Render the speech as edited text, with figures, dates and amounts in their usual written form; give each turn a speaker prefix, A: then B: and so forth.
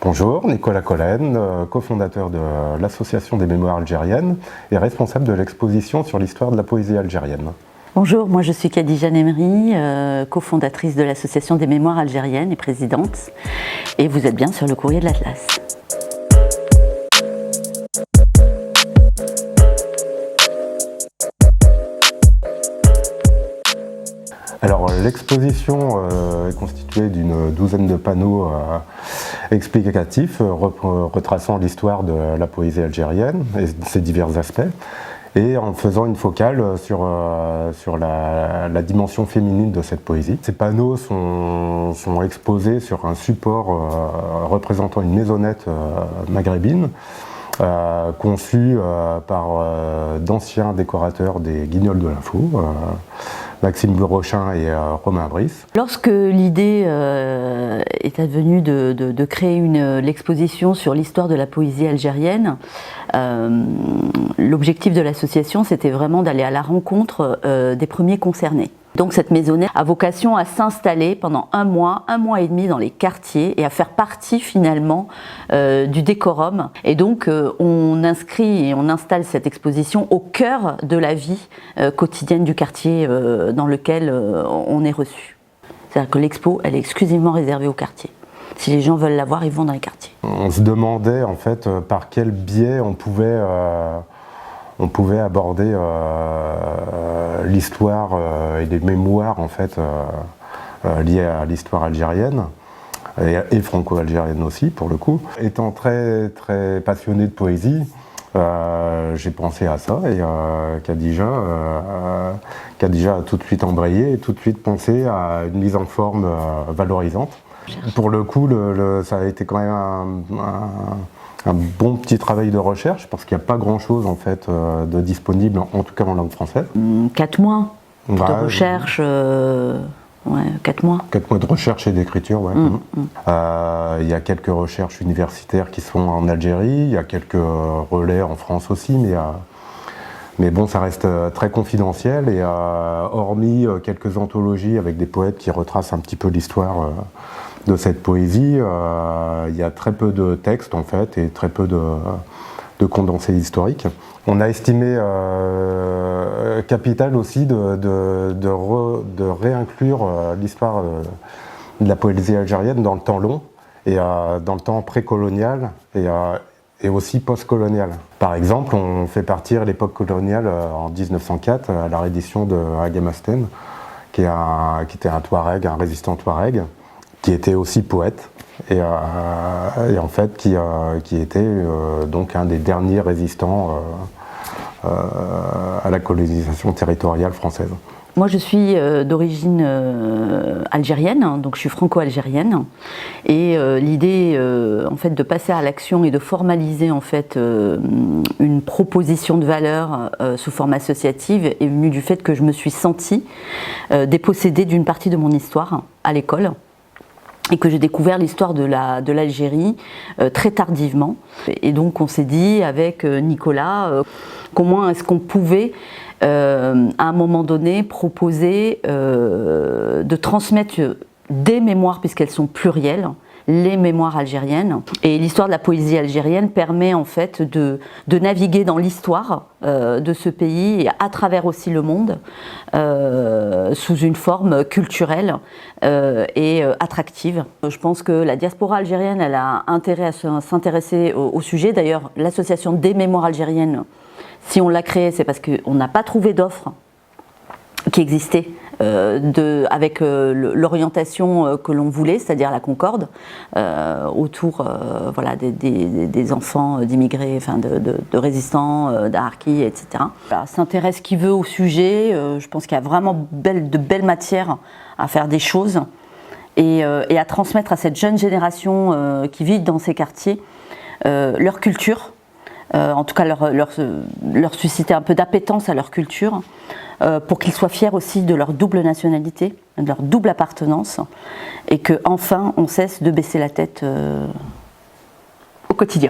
A: Bonjour, Nicolas Collen, cofondateur de l'Association des mémoires algériennes et responsable de l'exposition sur l'histoire de la poésie algérienne.
B: Bonjour, moi je suis Khadija Nemri, cofondatrice de l'Association des mémoires algériennes et présidente. Et vous êtes bien sur le courrier de l'Atlas.
A: Alors l'exposition est constituée d'une douzaine de panneaux explicatifs retraçant l'histoire de la poésie algérienne et ses divers aspects, et en faisant une focale sur la dimension féminine de cette poésie. Ces panneaux sont exposés sur un support représentant une maisonnette maghrébine, conçue par d'anciens décorateurs des Guignols de l'Info, Maxime Brochin et Romain Brice.
B: Lorsque l'idée est advenue de créer l'exposition sur l'histoire de la poésie algérienne, l'objectif de l'association c'était vraiment d'aller à la rencontre des premiers concernés. Donc cette maisonnette a vocation à s'installer pendant un mois et demi dans les quartiers et à faire partie finalement du décorum. Et donc on inscrit et on installe cette exposition au cœur de la vie quotidienne du quartier dans lequel on est reçu. C'est-à-dire que l'expo, elle est exclusivement réservée au quartier. Si les gens veulent la voir, ils vont dans les quartiers.
A: On se demandait en fait par quel biais on pouvait aborder l'histoire et les mémoires en fait liées à l'histoire algérienne et franco-algérienne aussi pour le coup. Étant très passionné de poésie, j'ai pensé à ça et Khadija a tout de suite embrayé et tout de suite pensé à une mise en forme valorisante. Pour le coup, ça a été quand même un bon petit travail de recherche parce qu'il n'y a pas grand chose en fait de disponible, en tout cas en langue française.
B: 4 mois de recherche, 4 mois.
A: 4 mois de recherche et d'écriture, ouais. Il y a quelques recherches universitaires qui sont en Algérie, il y a quelques relais en France aussi, mais bon, ça reste très confidentiel et hormis quelques anthologies avec des poètes qui retracent un petit peu l'histoire de cette poésie, il y a très peu de textes en fait et très peu de condensés historiques. On a estimé capital aussi de réinclure l'histoire de la poésie algérienne dans le temps long et dans le temps précolonial et aussi post-colonial. Par exemple, on fait partir l'époque coloniale en 1904 à la reddition de Agamasten, qui était un Touareg, un résistant Touareg, qui était aussi poète et en fait qui était donc un des derniers résistants à la colonisation territoriale française.
B: Moi je suis d'origine algérienne, donc je suis franco-algérienne et l'idée en fait de passer à l'action et de formaliser en fait une proposition de valeur sous forme associative est venue du fait que je me suis sentie dépossédée d'une partie de mon histoire à l'école et que j'ai découvert l'histoire de l'Algérie très tardivement. Et donc on s'est dit avec Nicolas comment est-ce qu'on pouvait à un moment donné proposer de transmettre des mémoires, puisqu'elles sont plurielles, les mémoires algériennes. Et l'histoire de la poésie algérienne permet en fait de naviguer dans l'histoire de ce pays et à travers aussi le monde sous une forme culturelle et attractive. Je pense que la diaspora algérienne elle a intérêt à s'intéresser au sujet. D'ailleurs, l'association des mémoires algériennes, si on l'a créée, c'est parce qu'on n'a pas trouvé d'offres qui existaient avec l'orientation que l'on voulait, c'est-à-dire la concorde, autour voilà, des enfants d'immigrés, enfin de résistants, d'harkis, etc. Voilà, s'intéresse qui veut au sujet, je pense qu'il y a vraiment de belles matières à faire des choses et à transmettre à cette jeune génération qui vit dans ces quartiers leur culture, en tout cas leur susciter un peu d'appétence à leur culture, pour qu'ils soient fiers aussi de leur double nationalité, de leur double appartenance, et qu'enfin on cesse de baisser la tête au quotidien.